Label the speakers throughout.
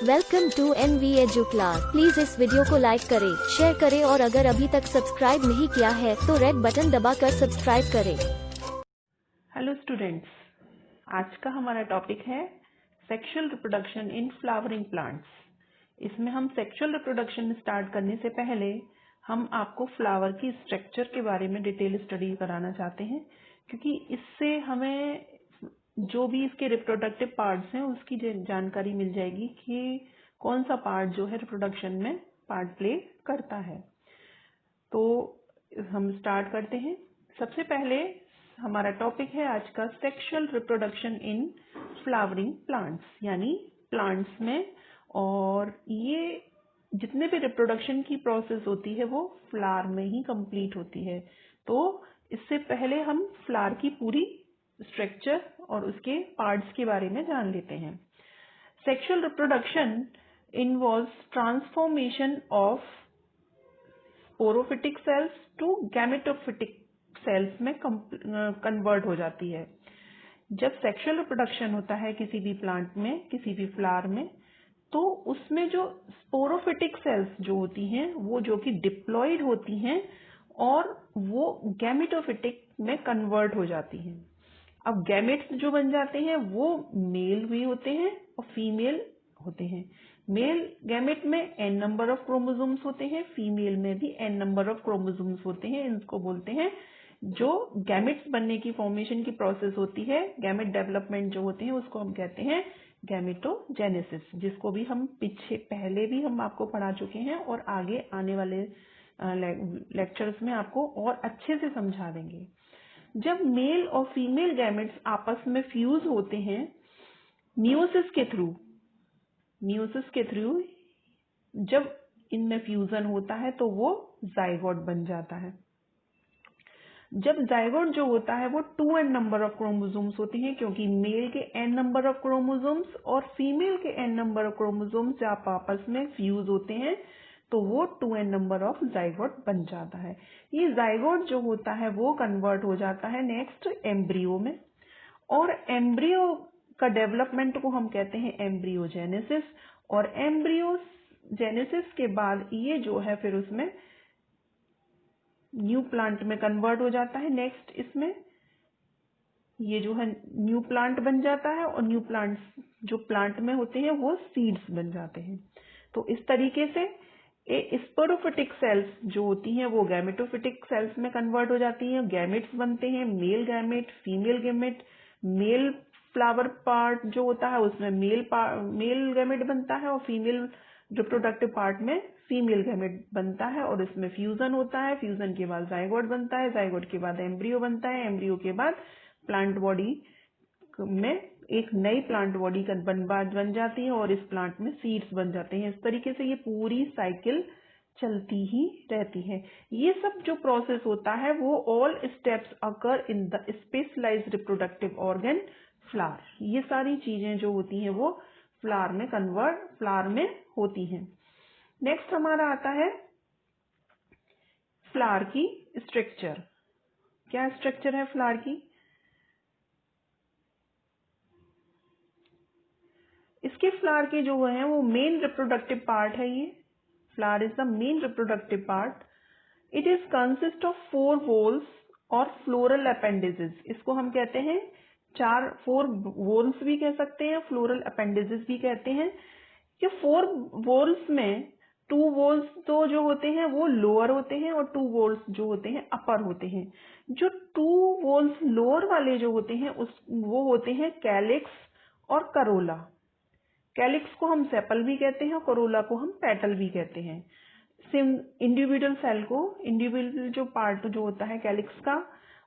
Speaker 1: Welcome to NV Edu क्लास। Please इस video को लाइक करें, शेयर करें और अगर अभी तक सब्सक्राइब नहीं किया है तो रेड बटन दबाकर सब्सक्राइब करें।
Speaker 2: हेलो स्टूडेंट्स, आज का हमारा टॉपिक है sexual reproduction in flowering plants. इसमें हम सेक्सुअल रिप्रोडक्शन स्टार्ट करने से पहले हम आपको फ्लावर की स्ट्रक्चर के बारे में डिटेल स्टडी कराना चाहते हैं, क्योंकि इससे हमें जो भी इसके रिप्रोडक्टिव पार्ट्स हैं उसकी जानकारी मिल जाएगी कि कौन सा पार्ट जो है रिप्रोडक्शन में पार्ट प्ले करता है। तो हम स्टार्ट करते हैं। सबसे पहले हमारा टॉपिक है आज का sexual reproduction in flowering plants, यानी प्लांट्स में। और ये जितने भी रिप्रोडक्शन की प्रोसेस होती है वो फ्लावर में ही कंप्लीट होती है। तो इससे पहले हम फ्लावर की पूरी स्ट्रक्चर और उसके पार्ट्स के बारे में जान लेते हैं। Sexual reproduction involves transformation of sporophytic cells to gametophytic cells में कन्वर्ट हो जाती है। जब सेक्सुअल रिप्रोडक्शन होता है किसी भी प्लांट में, किसी भी फ्लावर में, तो उसमें जो स्पोरोफिटिक सेल्स जो होती हैं वो जो कि डिप्लॉयड होती हैं और वो गैमेटोफिटिक में कन्वर्ट हो जाती हैं। अब गैमेट्स जो बन जाते हैं वो मेल भी होते हैं और फीमेल होते हैं। मेल गैमेट में n नंबर ऑफ क्रोमोसोम्स होते हैं, फीमेल में भी n नंबर ऑफ क्रोमोसोम्स होते हैं। इनको बोलते हैं, जो गैमेट्स बनने की फॉर्मेशन की प्रोसेस होती है, गैमेट डेवलपमेंट जो होते हैं उसको हम कहते हैं गैमेटोजेनेसिस, जिसको भी हम पहले भी हम आपको पढ़ा चुके हैं और आगे आने वाले लेक्चर्स में आपको और अच्छे से समझा देंगे। जब मेल और फीमेल गैमेट्स आपस में फ्यूज होते हैं मियोसिस के थ्रू जब इनमें फ्यूजन होता है तो वो जाइगोट बन जाता है। जब जाइगोट जो होता है वो 2n नंबर ऑफ क्रोमोसोम्स होते हैं, क्योंकि मेल के n नंबर ऑफ क्रोमोसोम्स और फीमेल के n नंबर ऑफ क्रोमोसोम्स जब आपस में फ्यूज होते हैं तो वो 2n नंबर ऑफ जाइगोट बन जाता है। ये जाइगोट जो होता है वो कन्वर्ट हो जाता है नेक्स्ट एम्ब्रियो में, और एम्ब्रियो का डेवलपमेंट को हम कहते हैं एम्ब्रियोजेनेसिस। और एम्ब्रियोजेनेसिस के बाद ये जो है फिर उसमें न्यू प्लांट में कन्वर्ट हो जाता है। नेक्स्ट इसमें ये जो है न्यू प्लांट बन जाता है और न्यू प्लांट्स जो प्लांट में होते हैं वो सीड्स बन जाते हैं। तो इस तरीके से स्पोरोफिटिक सेल्स जो होती हैं वो गैमेटोफिटिक सेल्स में कन्वर्ट हो जाती हैं, गैमेट्स बनते हैं, male gamete, female gamete. Male flower part जो होता है उसमें मेल गैमेट बनता है और फीमेल रिप्रोडक्टिव पार्ट में फीमेल गैमेट बनता है और इसमें फ्यूजन होता है। फ्यूजन के बाद जाइगोट बनता है, जाइगोट के बाद एम्ब्रियो बनता है, एम्ब्रियो के बाद प्लांट बॉडी में एक नई प्लांट बॉडी बन जाती है और इस प्लांट में सीड्स बन जाते हैं। इस तरीके से ये पूरी साइकिल चलती ही रहती है। ये सब जो प्रोसेस होता है वो all steps occur in the specialized reproductive organ flower. ये सारी चीजें जो होती हैं वो फ्लावर में होती हैं। नेक्स्ट हमारा आता है फ्लावर की स्ट्रक्चर। क्या स्ट्रक्चर है फ्लावर की? इसके फ्लावर के जो है वो मेन रिप्रोडक्टिव पार्ट है। ये flower is the main reproductive part. It is consist of 4 वोल्स और फ्लोरल अपेंडेजेस। इसको हम कहते हैं 4 वोल्स भी कह सकते हैं, फ्लोरल अपेंडेजेस भी कहते हैं। ये 4 वोल्स में 2 वोल्स तो जो होते हैं वो लोअर होते हैं और 2 वोल्स जो होते हैं अपर होते हैं। जो 2 वोल्स लोअर वाले जो होते हैं वो होते हैं कैलिक्स और करोला। कैलिक्स को हम सेपल भी कहते हैं और करोला को हम पेटल भी कहते हैं। इंडिविजुअल सेल को, इंडिविजुअल जो पार्ट जो होता है कैलिक्स का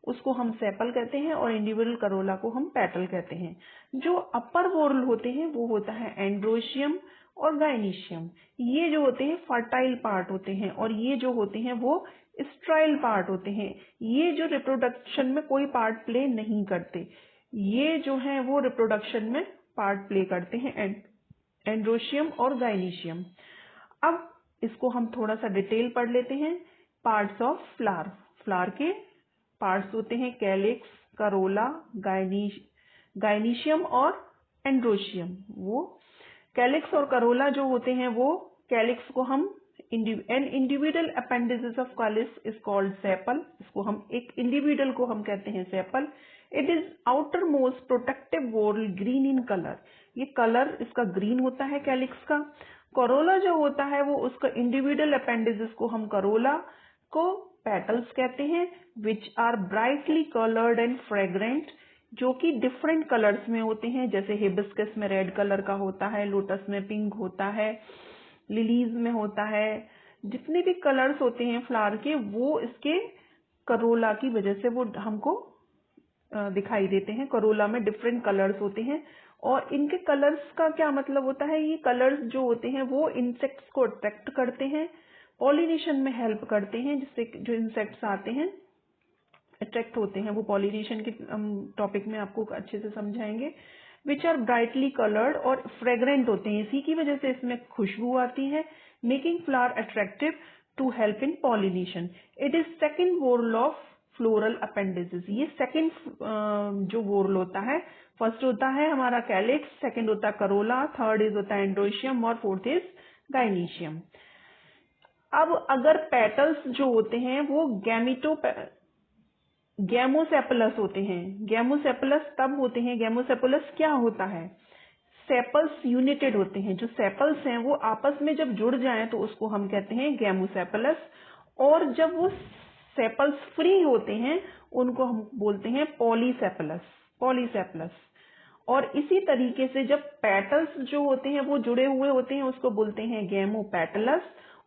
Speaker 2: उसको हम सेपल कहते हैं और इंडिविजुअल करोला को हम पेटल कहते हैं। जो अपर वोरल होते हैं वो होता है एंड्रोशियम और गाइनीशियम। ये जो होते हैं फर्टाइल पार्ट होते हैं और ये जो होते हैं वो स्ट्राइल पार्ट होते हैं। ये जो रिप्रोडक्शन में कोई पार्ट प्ले नहीं करते, ये जो है वो रिप्रोडक्शन में पार्ट प्ले करते हैं, एंड्रोशियम और गाइनीशियम। अब इसको हम थोड़ा सा डिटेल पढ़ लेते हैं। Parts of flower. फ्लावर के पार्ट्स होते हैं कैलिक्स, करोला, गाइनीशियम और एंड्रोशियम। वो कैलिक्स और करोला जो होते हैं वो, कैलिक्स को हम an individual appendices of calyx is called sepal, इसको हम एक इंडिविजुअल को हम कहते हैं sepal. It is outermost protective whorl green in colour, ये कलर इसका ग्रीन होता है कैलिक्स का। करोला जो होता है वो उसका इंडिविजुअल अपेंडिसेस को हम करोला को पेटल्स कहते हैं, which are brightly coloured and fragrant, जो कि डिफरेंट कलर्स में होते हैं, जैसे हिबिस्कस में रेड कलर का होता है, लोटस में पिंक होता है, लिलीज में होता है। जितने भी कलर्स होते हैं फ्लावर के वो इसके करोला की वजह से वो हमको दिखाई देते हैं। करोला में डिफरेंट कलर्स होते हैं और इनके कलर्स का क्या मतलब होता है, ये कलर्स जो होते हैं वो इंसेक्ट्स को अट्रैक्ट करते हैं, पॉलिनेशन में हेल्प करते हैं, जिससे जो इंसेक्ट्स आते हैं अट्रैक्ट होते हैं। वो पॉलिनेशन के टॉपिक में आपको अच्छे से समझाएंगे। विच आर ब्राइटली कलर्ड और फ्रेग्रेंट होते हैं, इसी की वजह से इसमें खुशबू आती है, making flower attractive to help in pollination. It is second whorl of floral appendices, ये सेकेंड जो वॉर्ल होता है। फर्स्ट होता है हमारा कैलिक्स, सेकेंड होता है करोला, थर्ड इज होता है एंड्रोशियम और फोर्थ इज गाइनीशियम। अब अगर पेटल्स जो होते हैं वो गैमोसेपलस होते हैं, गैमोसेपलस तब होते हैं, गैमोसेपलस क्या होता है, सेपल्स यूनिटेड होते हैं, जो सेपल्स हैं वो आपस में जब जुड़ जाएं तो उसको हम कहते हैं गैमोसेपलस, और जब वो सेपल्स फ्री होते हैं उनको हम बोलते हैं पॉलीसेपलस, पॉलीसेपलस। और इसी तरीके से जब पेटल्स जो होते हैं वो जुड़े हुए होते हैं उसको बोलते हैं गैमोपेटलस,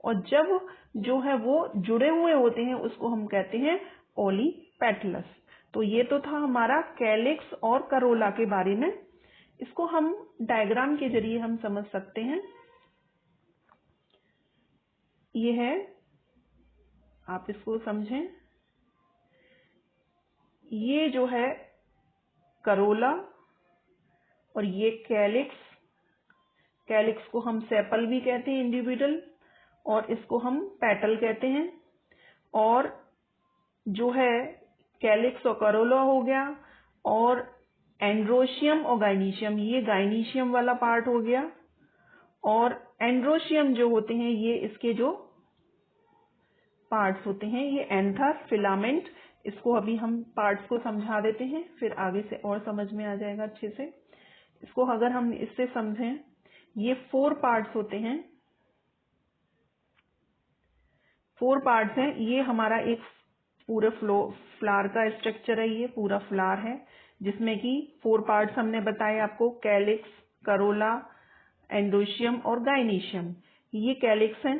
Speaker 2: और जब जो है वो जुड़े हुए होते हैं उसको हम कहते हैं पॉलीपेटलस। तो ये तो था हमारा कैलिक्स और करोला के बारे में। इसको हम डायग्राम के जरिए हम समझ सकते हैं। ये है, आप इसको समझें, ये जो है करोला और ये कैलिक्स, कैलिक्स को हम सेपल भी कहते हैं इंडिविजुअल, और इसको हम पेटल कहते हैं। और जो है कैलिक्स और करोला हो गया, और एंड्रोशियम और गाइनीशियम, ये गाइनीशियम वाला पार्ट हो गया, और एंड्रोशियम जो होते हैं ये इसके जो पार्ट्स होते हैं, ये एंथर, फिलामेंट। इसको अभी हम पार्ट्स को समझा देते हैं, फिर आगे से और समझ में आ जाएगा अच्छे से। इसको अगर हम इससे समझें, ये 4 पार्ट्स होते हैं, 4 पार्ट्स हैं। ये हमारा एक पूरे फ्लावर का स्ट्रक्चर है, ये पूरा फ्लावर है जिसमें कि 4 पार्ट्स हमने बताए आपको, कैलिक्स, करोला, एंड्रोशियम और गाइनीशियम। ये कैलिक्स है,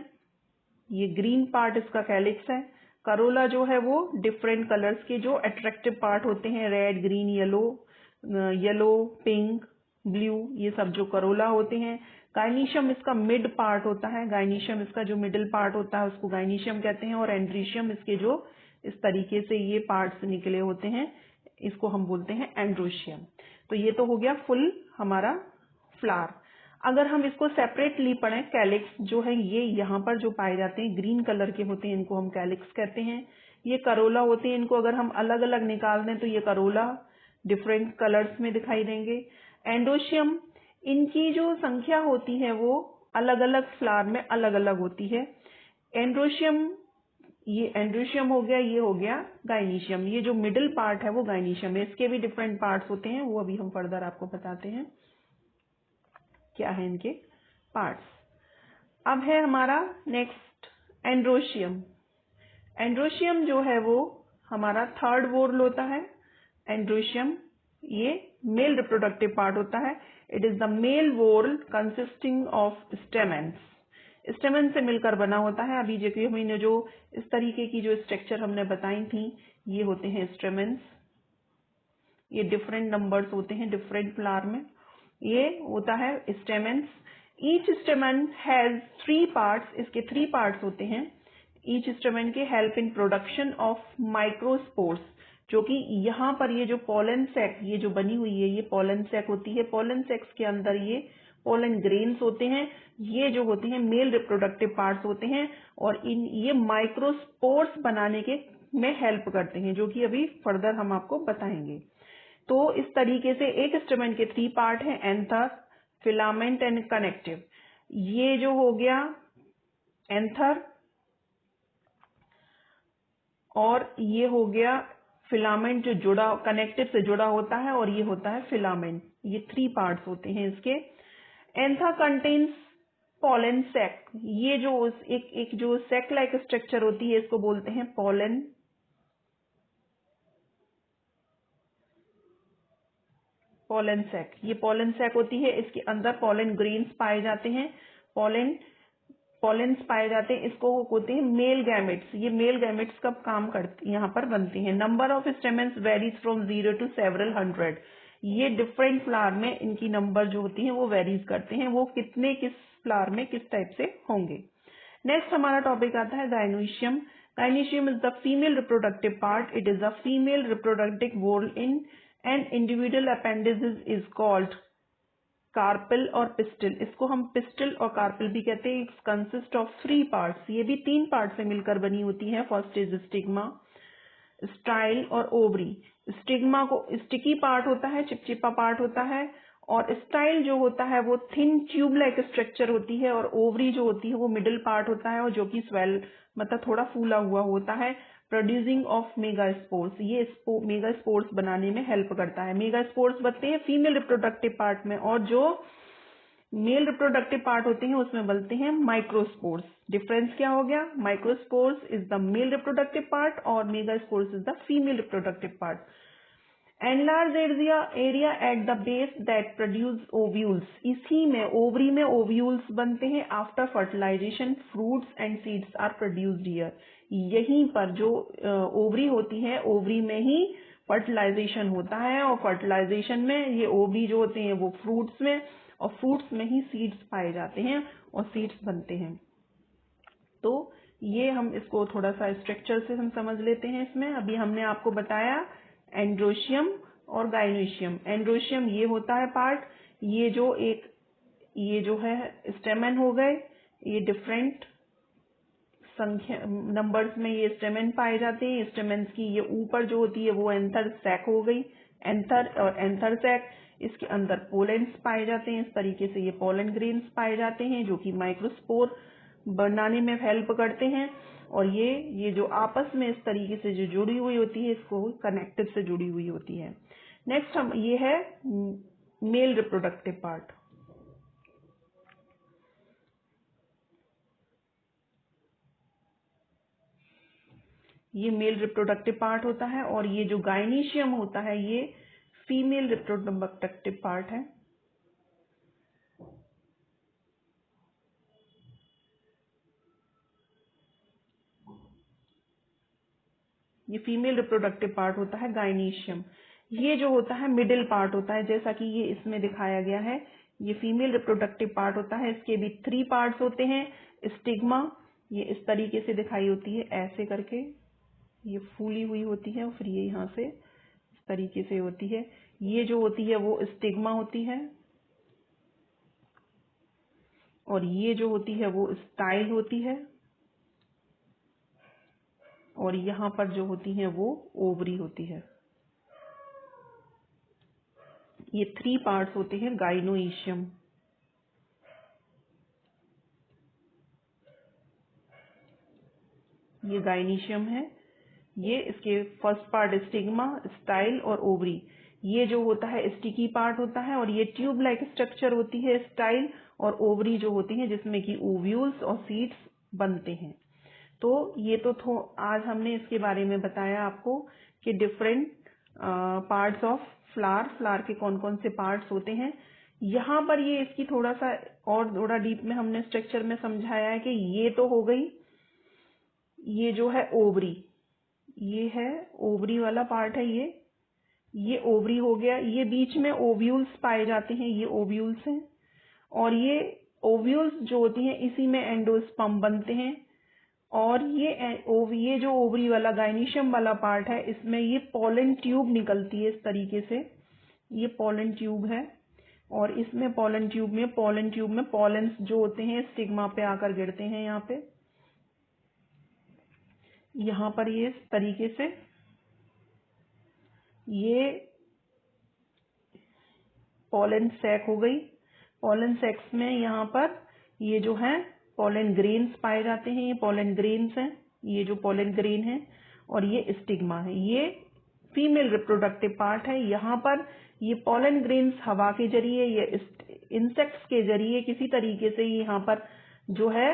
Speaker 2: ये ग्रीन पार्ट इसका कैलिक्स है। करोला जो है वो डिफरेंट कलर्स के जो अट्रैक्टिव पार्ट होते हैं, red, green, yellow, pink, blue, ये सब जो करोला होते हैं। गाइनीशियम इसका मिड पार्ट होता है, गाइनीशियम इसका जो मिडिल पार्ट होता है उसको गाइनीशियम कहते हैं, और एंड्रोशियम इसके जो इस तरीके से ये पार्ट्स निकले होते हैं इसको हम बोलते हैं एंड्रोशियम। तो ये तो हो गया फुल हमारा फ्लावर। अगर हम इसको सेपरेटली पढ़ें, कैलिक्स जो है ये यहाँ पर जो पाए जाते हैं ग्रीन कलर के होते हैं, इनको हम कैलिक्स कहते हैं। ये करोला होते हैं, इनको अगर हम अलग अलग निकाल दें तो ये करोला डिफरेंट कलर्स में दिखाई देंगे। एंड्रोशियम, इनकी जो संख्या होती है वो अलग अलग फ्लावर में अलग अलग होती है। एंड्रोशियम, ये एंड्रोशियम हो गया, ये हो गया गाइनीशियम। ये जो मिडिल पार्ट है वो गाइनीशियम है, इसके भी डिफरेंट पार्ट्स होते हैं, वो अभी हम फर्दर आपको बताते हैं क्या है इनके पार्ट्स। अब है हमारा नेक्स्ट एंड्रोशियम। एंड्रोशियम जो है वो हमारा थर्ड वॉर्ल होता है। एंड्रोशियम ये मेल रिप्रोडक्टिव पार्ट होता है। It is the male whorl consisting of stamens, stamen से मिलकर बना होता है। अभी जो हमने जो इस तरीके की जो स्ट्रक्चर हमने बताई थी ये होते हैं स्टेमेंस। ये डिफरेंट नंबर्स होते हैं डिफरेंट फ्लावर में, ये होता है स्टेमेंस। ईच स्टेमन हैज 3 पार्ट्स, इसके 3 पार्ट्स होते हैं। ईच स्टेमन के help in production of microspores, जो कि यहाँ पर ये जो पोलन सैक ये जो बनी हुई है ये पोलन सैक होती है। पोलन सैक्स के अंदर ये पोलन ग्रेन्स होते हैं, ये जो होते हैं मेल रिप्रोडक्टिव पार्ट्स होते हैं, और ये माइक्रोस्पोर्स बनाने के में हेल्प करते हैं, जो कि अभी फर्दर हम आपको बताएंगे। तो इस तरीके से एक स्टेमन के 3 पार्ट हैं, एंथर, फिलामेंट एंड कनेक्टिव। ये जो हो गया एंथर और ये हो गया फिलामेंट जो जुड़ा कनेक्टिव से जुड़ा होता है और ये होता है फिलामेंट। ये 3 पार्ट्स होते हैं इसके। एंथा कंटेन्स पोलन सैक। ये जो एक जो सैक लाइक स्ट्रक्चर होती है इसको बोलते हैं पोलन सैक। ये पोलन सैक होती है, इसके अंदर पोलन ग्रेन्स पाए जाते हैं, पोलेन्स पाए जाते हैं। इसको होते हैं मेल गैमेट्स। ये मेल गैमेट्स कब काम करते यहाँ पर बनते हैं। Number of stamens varies from 0 to several hundred। ये डिफरेंट फ्लावर में इनकी नंबर जो होती है वो वेरीज करते हैं, वो कितने किस फ्लावर में किस टाइप से होंगे। नेक्स्ट हमारा टॉपिक आता है gynoecium. Gynoecium is the female reproductive part. It is a female reproductive whorl in an individual appendices is called carpel और पिस्टिल। इसको हम पिस्टिल और कार्पेल भी कहते हैं। It's consist of 3 parts. ये भी 3 पार्ट से मिलकर बनी होती है। फर्स्ट इज स्टिग्मा, स्टाइल और ओवरी। स्टिग्मा को स्टिकी पार्ट होता है, चिपचिपा पार्ट होता है, और स्टाइल जो होता है वो थिन ट्यूब लाइक स्ट्रक्चर होती है, और ओवरी जो होती है वो मिडिल पार्ट होता है और जो कि स्वेल मतलब थोड़ा फूला हुआ होता है। Producing of megaspores. ये मेगास्पोर्स बनाने में हेल्प करता है। मेगास्पोर्स बनते हैं फीमेल रिप्रोडक्टिव पार्ट में, और जो मेल रिप्रोडक्टिव पार्ट होते हैं उसमें बनते हैं माइक्रोस्पोर्स। डिफरेंस क्या हो गया, microspores is the male reproductive part और megaspores is the female reproductive part. Enlarge area at the base that produce ovules. इसी में ओवरी में ओव्यूल्स बनते हैं। After fertilization fruits and seeds are produced here. यहीं पर जो ओवरी होती है, ओवरी में ही फर्टिलाइजेशन होता है, और फर्टिलाइजेशन में ये ओवरी जो होते हैं वो फ्रूट्स में, और फ्रूट्स में ही सीड्स पाए जाते हैं और सीड्स बनते हैं। तो ये हम इसको थोड़ा सा स्ट्रक्चर से हम समझ लेते हैं। इसमें अभी हमने आपको बताया एंड्रोशियम और गाइनोइशियम। एंड्रोशियम ये होता है पार्ट, ये जो है स्टेमन हो गए, ये डिफरेंट संख्या नंबर्स में ये स्टेमन पाए जाते हैं। स्टेमेन्स की ये ऊपर जो होती है वो एंथर सैक हो गई, एंथर और एंथर सैक। इसके अंदर पोलेंस पाए जाते हैं। इस तरीके से ये पोलन ग्रेन्स पाए जाते हैं जो कि माइक्रोस्पोर बनाने में हेल्प करते हैं, और ये जो आपस में इस तरीके से जो जुड़ी हुई होती है इसको कनेक्टिव से जुड़ी हुई होती है। नेक्स्ट हम ये है मेल रिप्रोडक्टिव पार्ट। ये मेल रिप्रोडक्टिव पार्ट होता है, और ये जो गाइनीशियम होता है ये फीमेल रिप्रोडक्टिव पार्ट है। ये फीमेल रिप्रोडक्टिव पार्ट होता है गाइनीशियम। ये जो होता है मिडिल पार्ट होता है, जैसा कि ये इसमें दिखाया गया है। ये फीमेल रिप्रोडक्टिव पार्ट होता है। इसके भी 3 पार्ट्स होते हैं। स्टिग्मा ये इस तरीके से दिखाई होती है, ऐसे करके ये फूली हुई होती है, और फिर ये यहाँ से इस तरीके से होती है। ये जो होती है वो स्टिग्मा होती है, और ये जो होती है वो स्टाइल होती है, और यहाँ पर जो होती है वो ओवरी होती है। ये 3 पार्ट्स होते हैं गाइनोइशियम। ये गाइनीशियम है। ये इसके फर्स्ट पार्ट स्टिग्मा, स्टाइल और ओवरी। ये जो होता है स्टिकी पार्ट होता है, और ये ट्यूब लाइक स्ट्रक्चर होती है स्टाइल, और ओवरी जो होती है जिसमें कि ओव्यूल्स और सीड्स बनते हैं। तो ये तो आज हमने इसके बारे में बताया आपको कि डिफरेंट पार्ट्स ऑफ फ्लावर के कौन कौन से पार्ट्स होते हैं। यहाँ पर ये इसकी थोड़ा सा और थोड़ा डीप में हमने स्ट्रक्चर में समझाया है कि ये तो हो गई, ये जो है ओवरी, ये है ओवरी वाला पार्ट है, ये ओवरी हो गया। ये बीच में ओव्यूल्स पाए जाते हैं, ये ओव्यूल्स हैं, और ये ओव्यूल्स जो होती हैं इसी में एंडोस्पर्म बनते हैं। और ये जो ओवरी वाला गाइनीशियम वाला पार्ट है, इसमें ये पोलन ट्यूब निकलती है इस तरीके से। ये पोलन ट्यूब है, और इसमें पोलन ट्यूब में पोलेंस जो होते हैं स्टिग्मा पे आकर गिरते हैं। यहाँ पर ये इस तरीके से ये पोलन सैक हो गई। पोलन सेक्स में यहाँ पर ये जो है पोलन ग्रेन्स पाए जाते हैं, ये पोलन ग्रेन्स हैं, ये जो पोलन ग्रेन है, और ये स्टिग्मा है, ये फीमेल रिप्रोडक्टिव पार्ट है। यहाँ पर ये पोलन ग्रेन्स हवा के जरिए, ये इंसेक्ट्स के जरिए किसी तरीके से यहाँ पर जो है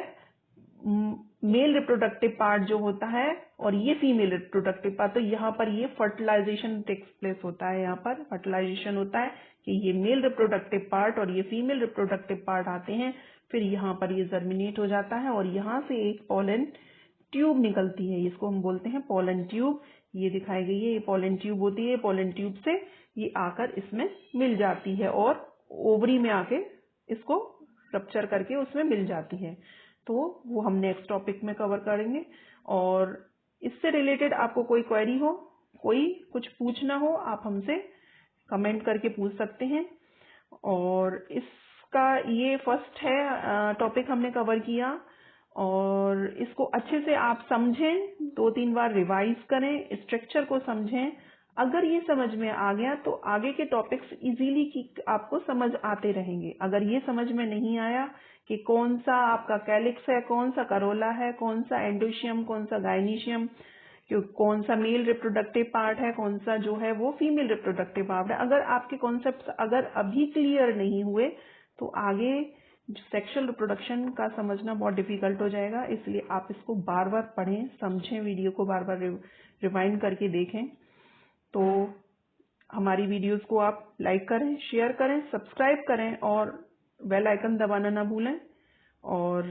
Speaker 2: मेल रिप्रोडक्टिव पार्ट जो होता है और ये फीमेल रिप्रोडक्टिव पार्ट, तो यहाँ पर ये फर्टिलाइजेशन टेक्स प्लेस होता है, यहाँ पर फर्टिलाइजेशन होता है कि ये मेल रिप्रोडक्टिव पार्ट और ये फीमेल रिप्रोडक्टिव पार्ट आते हैं, फिर यहाँ पर ये जर्मिनेट हो जाता है और यहाँ से एक पोलन ट्यूब निकलती है, इसको हम बोलते हैं पोलन ट्यूब। ये दिखाई गई है, ये पोलन ट्यूब होती है, पोलन ट्यूब से ये आकर इसमें मिल जाती है और ओवरी में आके इसको रप्चर करके उसमें मिल जाती है। तो वो हम नेक्स्ट टॉपिक में कवर करेंगे। और इससे रिलेटेड आपको कोई क्वेरी हो, कोई कुछ पूछना हो, आप हमसे कमेंट करके पूछ सकते हैं। और इसका ये फर्स्ट है टॉपिक हमने कवर किया, और इसको अच्छे से आप समझें, 2-3 बार रिवाइज करें, स्ट्रक्चर को समझें। अगर ये समझ में आ गया तो आगे के टॉपिक्स इजीली की आपको समझ आते रहेंगे। अगर ये समझ में नहीं आया कि कौन सा आपका कैलिक्स है, कौन सा करोला है, कौन सा एंडोशियम, कौन सा गाइनीशियम, कौन सा मेल रिप्रोडक्टिव पार्ट है, कौन सा जो है वो फीमेल रिप्रोडक्टिव पार्ट है, अगर आपके कॉन्सेप्ट अगर अभी क्लियर नहीं हुए तो आगे सेक्सुअल रिप्रोडक्शन का समझना बहुत डिफिकल्ट हो जाएगा। इसलिए आप इसको बार बार पढ़ें, समझें, वीडियो को बार बार रिवाइंड करके देखें। तो हमारी वीडियोस को आप लाइक करें, शेयर करें, सब्सक्राइब करें और बेल आइकन दबाना ना भूलें। और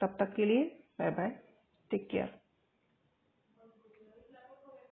Speaker 2: तब तक के लिए बाय बाय, टेक केयर।